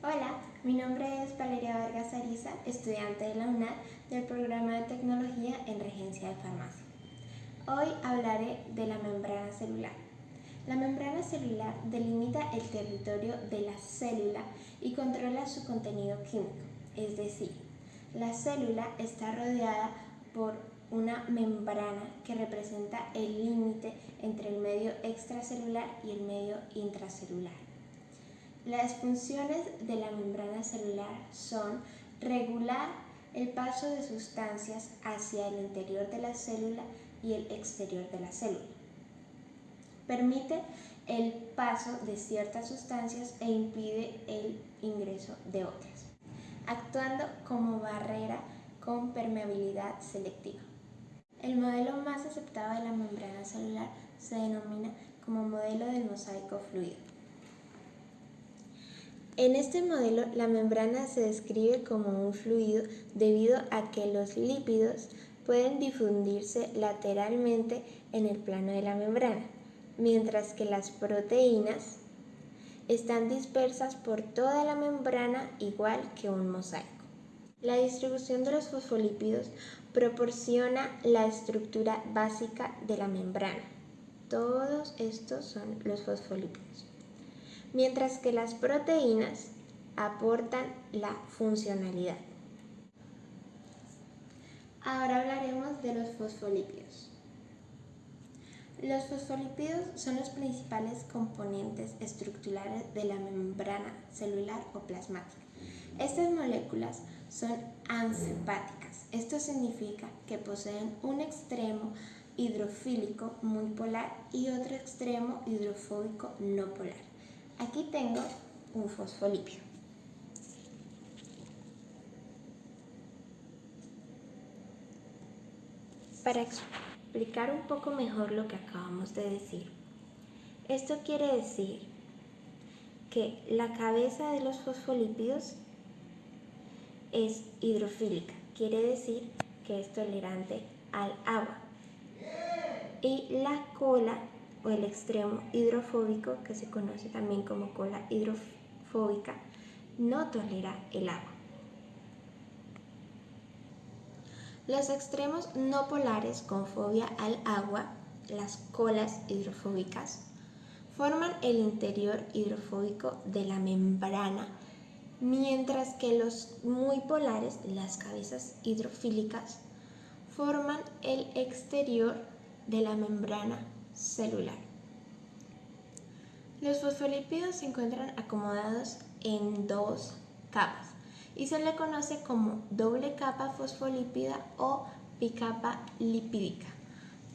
Hola, mi nombre es Valeria Vargas Ariza, estudiante de la UNAD del programa de Tecnología en Regencia de Farmacia. Hoy hablaré de la membrana celular. La membrana celular delimita el territorio de la célula y controla su contenido químico, es decir, la célula está rodeada por una membrana que representa el límite entre el medio extracelular y el medio intracelular. Las funciones de la membrana celular son regular el paso de sustancias hacia el interior de la célula y el exterior de la célula. Permite el paso de ciertas sustancias e impide el ingreso de otras, actuando como barrera con permeabilidad selectiva. El modelo más aceptado de la membrana celular se denomina como modelo del mosaico fluido. En este modelo, la membrana se describe como un fluido debido a que los lípidos pueden difundirse lateralmente en el plano de la membrana, mientras que las proteínas están dispersas por toda la membrana igual que un mosaico. La distribución de los fosfolípidos proporciona la estructura básica de la membrana. Todos estos son los fosfolípidos. Mientras que las proteínas aportan la funcionalidad. Ahora hablaremos de los fosfolípidos. Los fosfolípidos son los principales componentes estructurales de la membrana celular o plasmática. Estas moléculas son anfipáticas. Esto significa que poseen un extremo hidrofílico muy polar y otro extremo hidrofóbico no polar. Aquí tengo un fosfolípido. Para explicar un poco mejor lo que acabamos de decir, esto quiere decir que la cabeza de los fosfolípidos es hidrofílica, quiere decir que es tolerante al agua. Y la cola o el extremo hidrofóbico, que se conoce también como cola hidrofóbica, no tolera el agua. Los extremos no polares con fobia al agua, las colas hidrofóbicas, forman el interior hidrofóbico de la membrana, mientras que los muy polares, las cabezas hidrofílicas, forman el exterior de la membrana celular. Los fosfolípidos se encuentran acomodados en dos capas y se le conoce como doble capa fosfolípida o bicapa lipídica,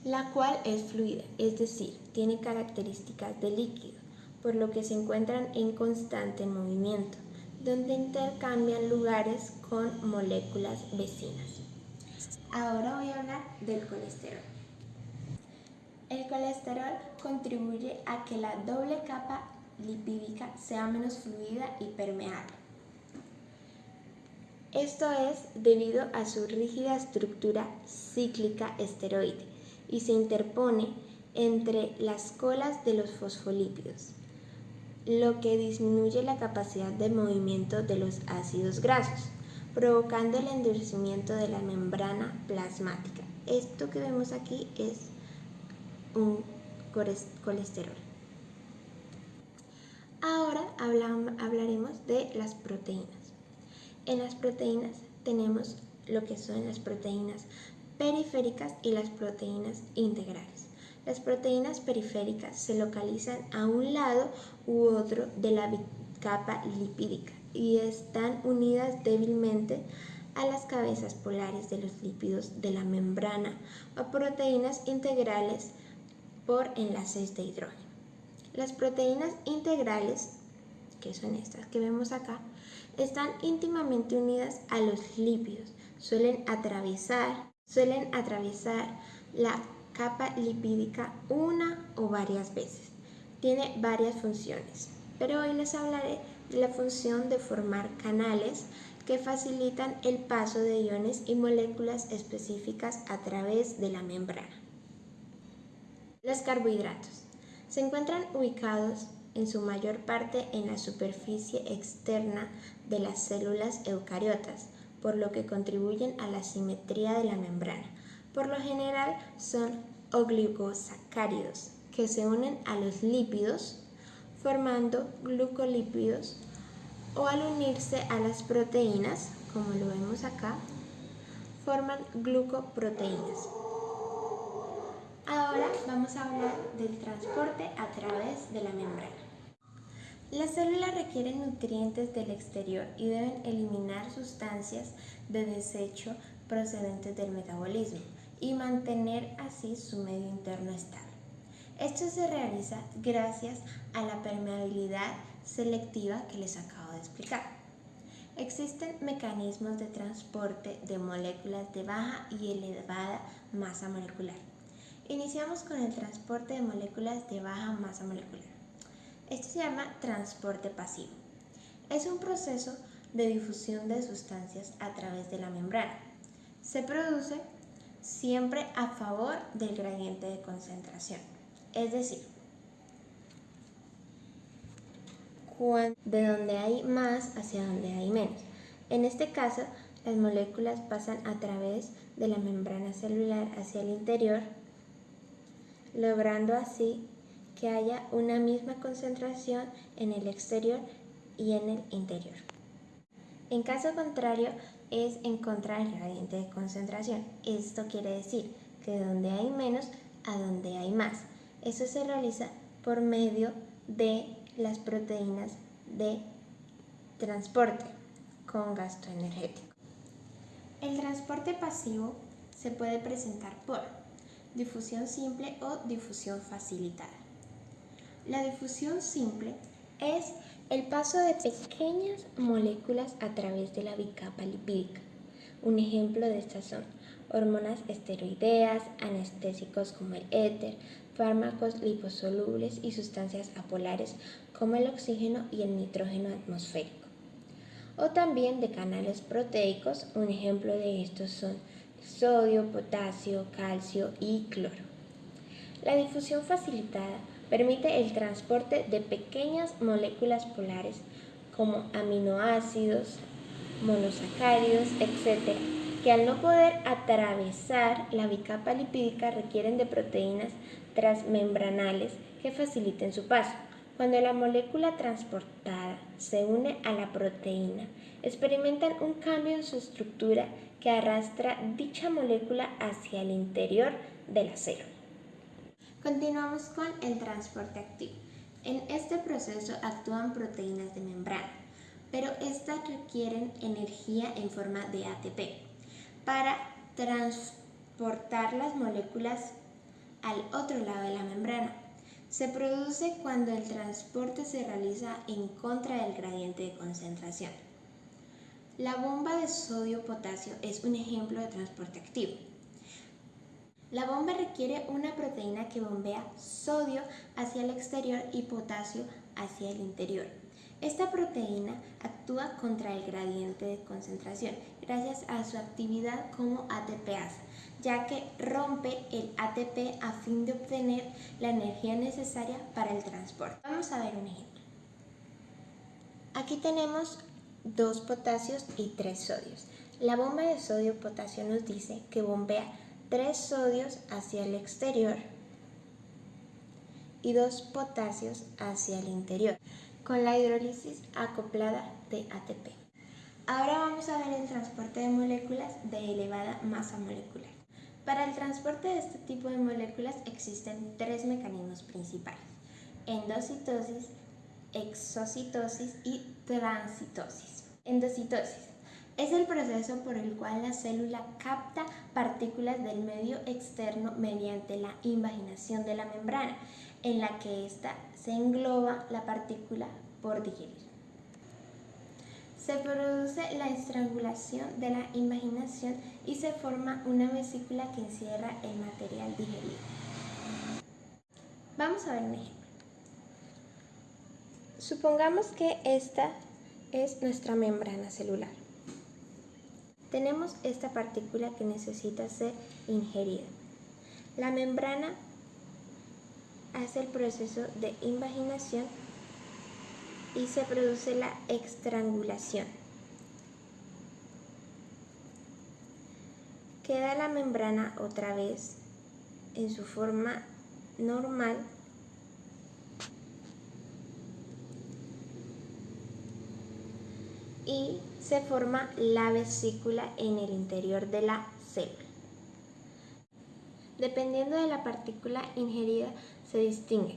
la cual es fluida, es decir, tiene características de líquido, por lo que se encuentran en constante movimiento, donde intercambian lugares con moléculas vecinas. Ahora voy a hablar del colesterol. El colesterol contribuye a que la doble capa lipídica sea menos fluida y permeable. Esto es debido a su rígida estructura cíclica esteroide y se interpone entre las colas de los fosfolípidos, lo que disminuye la capacidad de movimiento de los ácidos grasos, provocando el endurecimiento de la membrana plasmática. Esto que vemos aquí es un colesterol. Ahora hablaremos de las proteínas. En las proteínas tenemos lo que son las proteínas periféricas y las proteínas integrales. Las proteínas periféricas se localizan a un lado u otro de la capa lipídica y están unidas débilmente a las cabezas polares de los lípidos de la membrana o proteínas integrales por enlaces de hidrógeno. Las proteínas integrales, que son estas que vemos acá, están íntimamente unidas a los lípidos. Suelen atravesar la capa lipídica una o varias veces. Tiene varias funciones, pero hoy les hablaré de la función de formar canales que facilitan el paso de iones y moléculas específicas a través de la membrana. Los carbohidratos se encuentran ubicados en su mayor parte en la superficie externa de las células eucariotas, por lo que contribuyen a la simetría de la membrana. Por lo general son oligosacáridos que se unen a los lípidos formando glucolípidos o al unirse a las proteínas, como lo vemos acá, forman glucoproteínas. Ahora vamos a hablar del transporte a través de la membrana. Las células requieren nutrientes del exterior y deben eliminar sustancias de desecho procedentes del metabolismo y mantener así su medio interno estable. Esto se realiza gracias a la permeabilidad selectiva que les acabo de explicar. Existen mecanismos de transporte de moléculas de baja y elevada masa molecular. Iniciamos con el transporte de moléculas de baja masa molecular. Esto se llama transporte pasivo. Es un proceso de difusión de sustancias a través de la membrana. Se produce siempre a favor del gradiente de concentración, es decir, de donde hay más hacia donde hay menos. En este caso, las moléculas pasan a través de la membrana celular hacia el interior, logrando así que haya una misma concentración en el exterior y en el interior. En caso contrario, es en contra del gradiente de concentración. Esto quiere decir que de donde hay menos a donde hay más. Eso se realiza por medio de las proteínas de transporte con gasto energético. El transporte pasivo se puede presentar por difusión simple o difusión facilitada. La difusión simple es el paso de pequeñas moléculas a través de la bicapa lipídica. Un ejemplo de estas son hormonas esteroideas, anestésicos como el éter, fármacos liposolubles y sustancias apolares como el oxígeno y el nitrógeno atmosférico. O también de canales proteicos, un ejemplo de estos son sodio, potasio, calcio y cloro. La difusión facilitada permite el transporte de pequeñas moléculas polares como aminoácidos, monosacáridos, etc., que al no poder atravesar la bicapa lipídica requieren de proteínas transmembranales que faciliten su paso. Cuando la molécula transportada se une a la proteína, experimentan un cambio en su estructura que arrastra dicha molécula hacia el interior de la célula. Continuamos con el transporte activo. En este proceso actúan proteínas de membrana, pero estas requieren energía en forma de ATP para transportar las moléculas al otro lado de la membrana. Se produce cuando el transporte se realiza en contra del gradiente de concentración. La bomba de sodio-potasio es un ejemplo de transporte activo. La bomba requiere una proteína que bombea sodio hacia el exterior y potasio hacia el interior. Esta proteína actúa contra el gradiente de concentración gracias a su actividad como ATPasa, ya que rompe el ATP a fin de obtener la energía necesaria para el transporte. Vamos a ver un ejemplo. Aquí tenemos 2 potasios y 3 sodios. La bomba de sodio-potasio nos dice que bombea 3 sodios hacia el exterior y 2 potasios hacia el interior, con la hidrólisis acoplada de ATP. Ahora vamos a ver el transporte de moléculas de elevada masa molecular. Para el transporte de este tipo de moléculas existen 3 mecanismos principales: endocitosis, exocitosis y transcitosis. Endocitosis es el proceso por el cual la célula capta partículas del medio externo mediante la invaginación de la membrana, en la que ésta se engloba la partícula por digerir. Se produce la estrangulación de la invaginación y se forma una vesícula que encierra el material digerido. Vamos a ver un ejemplo. Supongamos que esta es nuestra membrana celular. Tenemos esta partícula que necesita ser ingerida. La membrana hace el proceso de invaginación y se produce la estrangulación. Queda la membrana otra vez en su forma normal y se forma la vesícula en el interior de la célula. Dependiendo de la partícula ingerida se distingue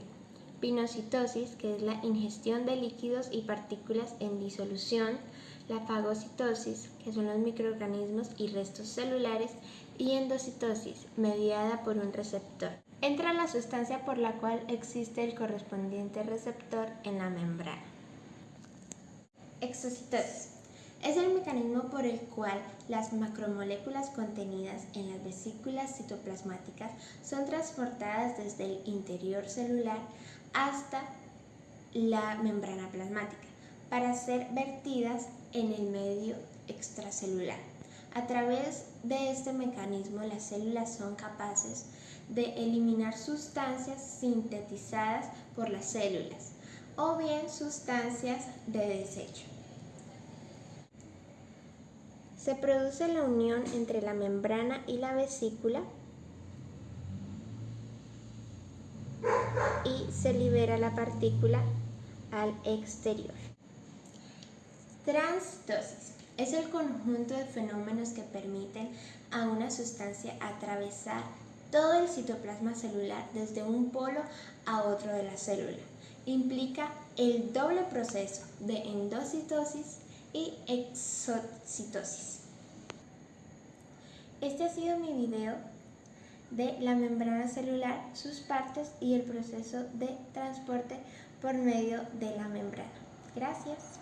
pinocitosis, que es la ingestión de líquidos y partículas en disolución, la fagocitosis, que son los microorganismos y restos celulares, y endocitosis, mediada por un receptor. Entra la sustancia por la cual existe el correspondiente receptor en la membrana. Exocitosis. Es el mecanismo por el cual las macromoléculas contenidas en las vesículas citoplasmáticas son transportadas desde el interior celular hasta la membrana plasmática para ser vertidas en el medio extracelular. A través de este mecanismo, las células son capaces de eliminar sustancias sintetizadas por las células o bien sustancias de desecho. Se produce la unión entre la membrana y la vesícula y se libera la partícula al exterior. Transitosis es el conjunto de fenómenos que permiten a una sustancia atravesar todo el citoplasma celular desde un polo a otro de la célula. Implica el doble proceso de endocitosis y exocitosis. Este ha sido mi video de la membrana celular, sus partes y el proceso de transporte por medio de la membrana. Gracias.